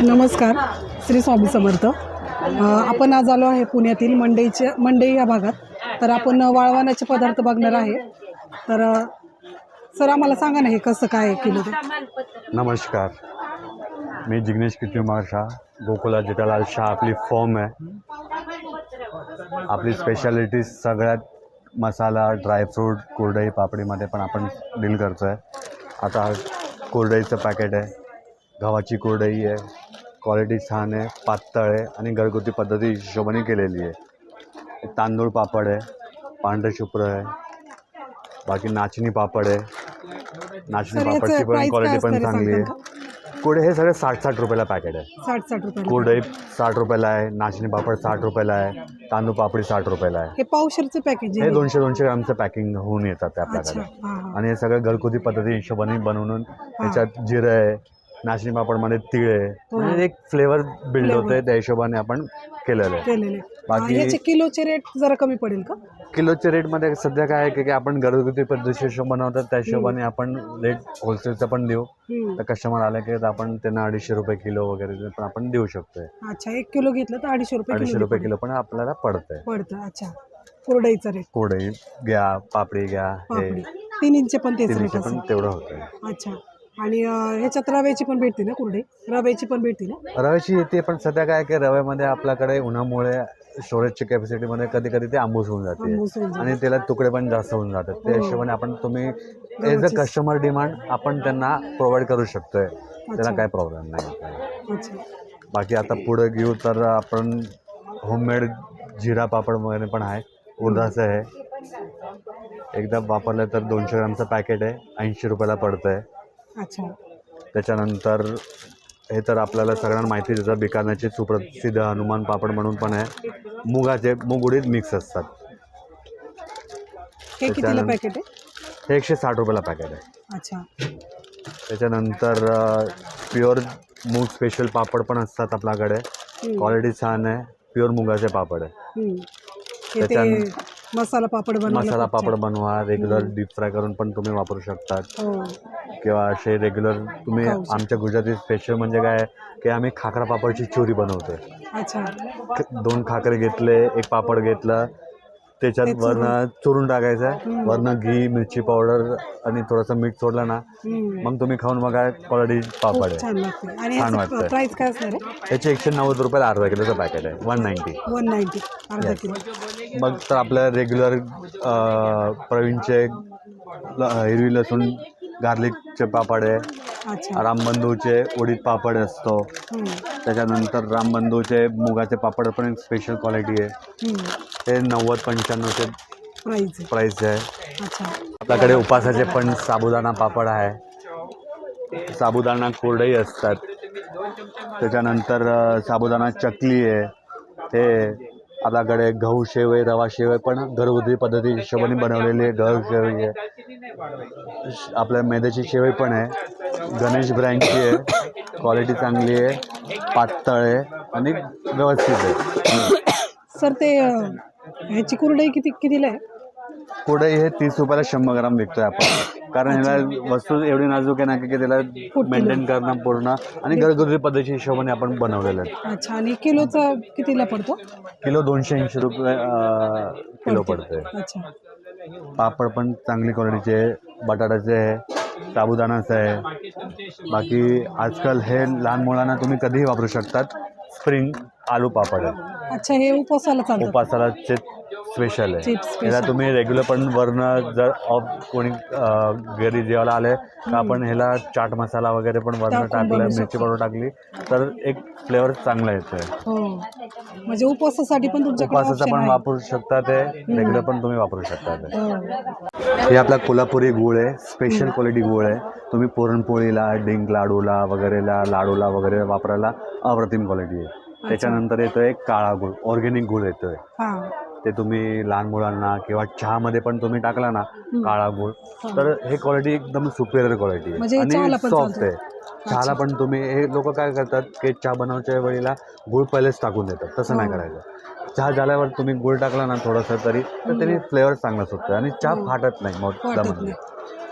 नमस्कार, श्री स्वामी समर्थ। आपण आज आलो आहे पुण्यातील मंडई या भागात। तर आपण वाळवणाचे पदार्थ बघणार आहे। तर सर आम्हाला सांगा ना, हे कसं काय किलो ते? नमस्कार, मी जिग्नेश कित्युमार शाह, गोकुला जेठालाल शाह आपली फॉर्म आहे। आपली स्पेशालिटी सगळ्यात मसाला, ड्रायफ्रूट, कुरडई, पापडीमध्ये पण आपण डील करतो आहे। आता कुरडईचं पॅकेट आहे, गव्हाची कुरडई आहे, क्वालिटी छान आहे, पातळ आहे आणि घरगुती पद्धती हिशोबाने केलेली आहे। तांदूळ पापड आहे, पांढरे शुभ्र आहे, बाकी नाचणी पापड आहे। नाचणी पापडची पण क्वालिटी पण चांगली आहे। कुरडई हे सगळे 60-60 रुपयाला पॅकेट आहे। 60-60 रुपये कुरडई 60 रुपयाला आहे, नाचणी पापड 60 रुपयाला आहे, तांदूळ पापडी 60 रुपयाला आहे। हे पावशेरचं पॅकेज हे आहे? 200-200 ग्रामचं पॅकिंग होऊन येतात ते आपल्याकडे। आणि हे सगळं घरगुती पद्धती हिशोबाने बनवून त्याच्यात जिरं आहे, नाचणी पापडमध्ये तीळ आहे, म्हणजे एक फ्लेवर बिल्ड होतंय त्या हिशोबाने आपण केलेलं आहे। बाकी याचे किलोचे रेट जरा कमी पडेल का? किलोच्या रेटमध्ये सध्या काय आहे की आपण घरगुती पद्धती हिशोब बनवतात, त्या हिशोबाने आपण रेट होलसेलचा पण देऊ। तर कस्टमर आले की आपण त्यांना 250 रुपये किलो वगैरे पण आपण देऊ शकतोय। अच्छा, 1 किलो घेतलं तर 250 रुपये किलो पण आपल्याला पडतं। अच्छा, कुरडईचा रेट? कुरडई घ्या, पापडी घ्या, हे तिन्हींचे पण तेच रेट पण तेवढं होतंय। अच्छा, आणि ह्याच्यात रव्याची पण भेटते ना कुरडई? रव्याची पण भेटते ना? रव्याची येते, पण सध्या काय की रव्यामध्ये आपल्याकडे उन्हामुळे स्टोरेजच्या कॅपॅसिटीमध्ये कधी कधी ते आंबूस होऊन जाते आणि त्याला तुकडे पण जास्त होऊन जातात। त्या हिशोबाने आपण तुम्ही एज अ कस्टमर डिमांड आपण त्यांना प्रोव्हाइड करू शकतोय, त्याला काय प्रॉब्लेम नाही। बाकी आता पुढे घेऊ तर आपण होममेड जिरा पापड वगैरे पण आहे, उडदाचं आहे। एकदा वापरलं तर 200 ग्रामचं पॅकेट आहे, 80 रुपयाला पडतं आहे। अच्छा, त्याच्यानंतर हे तर आपल्याला सगळ्यांना माहिती देतात, बिकानेरचे सुप्रसिद्ध हनुमान पापड म्हणून पण आहे, मूग उडीद मिक्स असतात। हे कितीला पॅकेट आहे? हे 160 रुपयाला पॅकेट आहे। अच्छा, त्याच्यानंतर प्युअर मूग स्पेशल पापड पण असतात आपल्याकडे, क्वालिटी छान आहे, प्युअर मुगाचे पापड आहे। मसाला पापड बनवा, रेग्युलर डीप फ्राय करून पण तुम्ही वापरू शकतात, किंवा असे रेग्युलर तुम्ही। आमच्या गुजराती स्पेशल म्हणजे काय की आम्ही खाकरा पापडची चुरी बनवतोय। अच्छा, 2 खाकरे घेतले, 1 पापड घेतलं, त्याच्यात वरनं चुरून टाकायचं, वरनं घी, मिरची पावडर आणि थोडंसं मीठ सोडलं ना, मग तुम्ही खाऊन बघा, क्वालिटी पापड आहे, छान वाटतं। प्राइस काय असणार आहे याचे 190 रुपयाला अर्धा किलोचं पॅकेट आहे, 190 अर्धा किलो। मग तर आपल्या रेग्युलर प्रवीणचे हिरवी लसूण गार्लिकचे पापड आहे, रामबंधूचे उडीद पापड असतो, त्याच्यानंतर रामबंधूचे मुगाचे पापड पण एक स्पेशल क्वालिटी आहे, ते 90-95चे प्राईस आहे। आपल्याकडे उपासाचे पण साबुदाणा पापड आहे, साबुदाणा कुरडई असतात, त्याच्यानंतर साबुदाणा चकली आहे, हे आपल्याकडे गहू शेवई, रवा शेवई पण घरगुती पद्धती हिशोबाने बनवलेली आहे। गहू शेवई आहे, आपल्या मैद्याची शेवई पण आहे, गणेश ब्रँडची आहे, क्वालिटी चांगली आहे, पातळ आहे आणि व्यवस्थित आहे। सर ते ह्याची कुरडई कितीला आहे? कुरडई हे 30 रुपयाला 100 ग्राम विकतोय आपण, कारण ह्याला वस्तू एवढी नाजूक आहे ना की त्याला मेंटेन करणं पूर्ण आणि घरगुती पद्धतीच्या हिशोबाने आपण बनवलेलं आहे। अच्छा, आणि किलोचा कितीला पडतो? किलो 280 रुपये किलो पडते। अच्छा, पापड पण चांगली क्वालिटीचे आहे, बटाट्याचे आहे, साबुदाणाचं आहे। बाकी आजकाल हे लहान मुलांना तुम्ही कधीही वापरू शकतात, स्प्रिंग आलू पापड आहे। अच्छा, हे उपासाला स्पेशल आहे, ह्याला तुम्ही रेग्युलर पण वरनं जर कोणी घरी जेवायला आले तर आपण ह्याला चाट मसाला वगैरे पण वरनं टाकलं, मिरची पावडर टाकली तर एक फ्लेवर चांगला येतोय। म्हणजे उपवासासाठी पण उपवासाचा पण वापरू शकता, ते रेग्युलर पण तुम्ही वापरू शकता। हे आपला कोल्हापुरी गूळ आहे, स्पेशल क्वालिटी गूळ आहे, तुम्ही पुरणपोळीला, डिंक लाडूला वगैरे वापरायला अप्रतिम क्वालिटी आहे। त्याच्यानंतर येतोय काळा गूळ, ऑर्गॅनिक गूळ येतोय, ते तुम्ही लहान मुलांना किंवा चहामध्ये पण तुम्ही टाकला ना काळा गूळ, तर हे क्वालिटी एकदम सुपेरियर क्वालिटी आहे आणि सॉफ्ट आहे। चहाला पण तुम्ही, हे लोक काय करतात की चहा बनवच्या वेळेला गूळ पहिलेच टाकून देतात, तसं नाही करायचं। चहा झाल्यावर तुम्ही गूळ टाकला ना थोडंसं तरी, तर त्याने फ्लेवर चांगला सुटतो आणि चहा फाटत नाही मोठ्यामध्ये।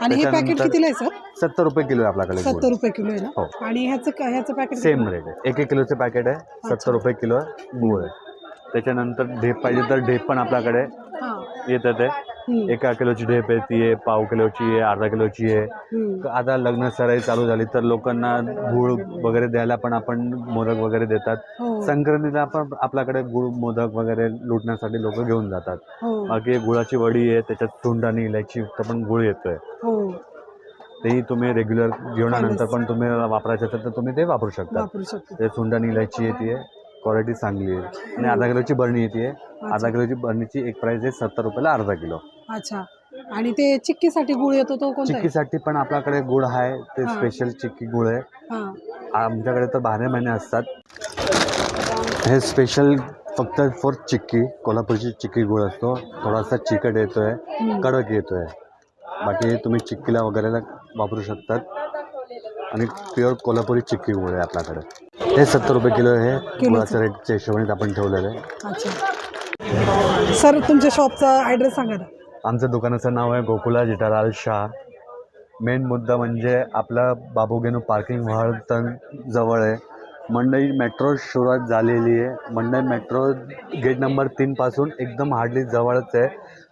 आणि हे पॅकेट कितीला आहे सर? 70 रुपये किलो आहे आपल्याकडे 70 रुपये किलो आहे हो. ना? आणि ह्याचं पॅकेट सेम रेट आहे. 1 किलोचं पॅकेट आहे, 70 रुपये किलो गूळ आहे. त्याच्यानंतर ढेप पाहिजे तर ढेप पण आपल्याकडे येतं ते. 1 किलोची ढेप आहे, ती आहे, पाव किलोची आहे, अर्धा किलोची आहे. आता लग्न सराई चालू झाली तर लोकांना गुळ वगैरे द्यायला पण आपण मोदक वगैरे देतात. संक्रांतीला पण आपल्याकडे गुळ मोदक वगैरे लुटण्यासाठी लोक घेऊन जातात. बाकी गुळाची वडी आहे, त्याच्यात सुंठ आणि इलायची युक्त पण गुळ येतोय. तेही तुम्ही रेग्युलर जेवणानंतर पण तुम्ही वापरायचं असेल तर तुम्ही ते वापरू शकता. ते सुंठ आणि इलायची येते, क्वालिटी चांगली आहे. आणि अर्धा किलोची बरणी येते. अर्धा किलोची बरणीची एक प्राइस आहे 70 रुपयाला अर्धा किलो. अच्छा. आणि ते चिक्कीसाठी गुळ येतो तो कोणता? चिक्कीसाठी पण आपल्याकडे गुळ आहे, ते स्पेशल चिक्की गुळ आहे. आमच्याकडे तर 12 महिने असतात. हे स्पेशल फक्त फॉर चिक्की, कोल्हापूरची चिक्की गुळ असतो. थोडासा चिकट येतोय, कडक येतोय. बाकी तुम्ही चिक्कीला वगैरे वापरू शकतात. आणि प्युअर कोल्हापुरी चिक्की गुळ आहे आपल्याकडे. हे 70 रुपये किलो आहे. गुळाच्या रेटच्या हिशोबाने आपण ठेवलेलं आहे. अच्छा सर, तुमच्या शॉपचा ॲड्रेस सांगा ना. आमच्या दुकानाचं नाव आहे गोकुला जेठालाल शाह. मेन मुद्दा म्हणजे आपला बाबूगेनू पार्किंग वाहतन जवळ आहे. मंडई मेट्रो सुरुवात झालेली आहे. मंडई मेट्रो गेट नंबर 3 पासून एकदम हार्डली जवळच आहे.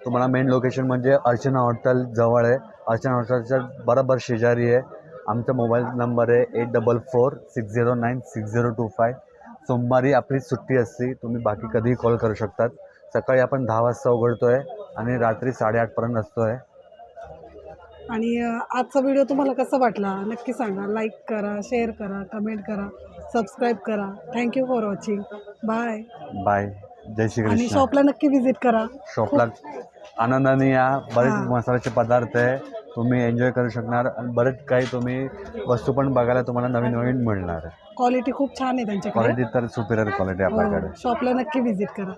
तुम्हाला मेन लोकेशन म्हणजे अर्चना हॉटेल जवळ आहे. अर्चना हॉटेलच्या बरोबर शेजारी आहे. आमचा मोबाईल नंबर आहे 8446096025. सोमवारी आपली सुट्टी असते, तुम्ही बाकी कधीही कॉल करू शकतात. सकाळी आपण 10 वाजता उघडतो आहे आणि रात्री 8:30पर्यंत असतो आहे. आणि आजचा व्हिडिओ तुम्हाला कसा वाटला नक्की सांगा. लाईक करा, शेअर करा, कमेंट करा, सबस्क्राईब करा. Thank you for watching. Bye bye. जय श्री आणि कृष्ण. शॉपला नक्की व्हिजिट करा. शॉपला आनंदाने या. बरेच मसाल्याचे पदार्थ आहे, तुम्ही एन्जॉय करू शकणार. आणि बरेच काही तुम्ही वस्तू पण बघायला तुम्हाला नवीन नवीन मिळणार. क्वालिटी खूप छान आहे त्यांच्याकडे. क्वालिटी तर सुपिरियर क्वालिटी आपल्याकडे. शॉपला नक्की व्हिजिट करा.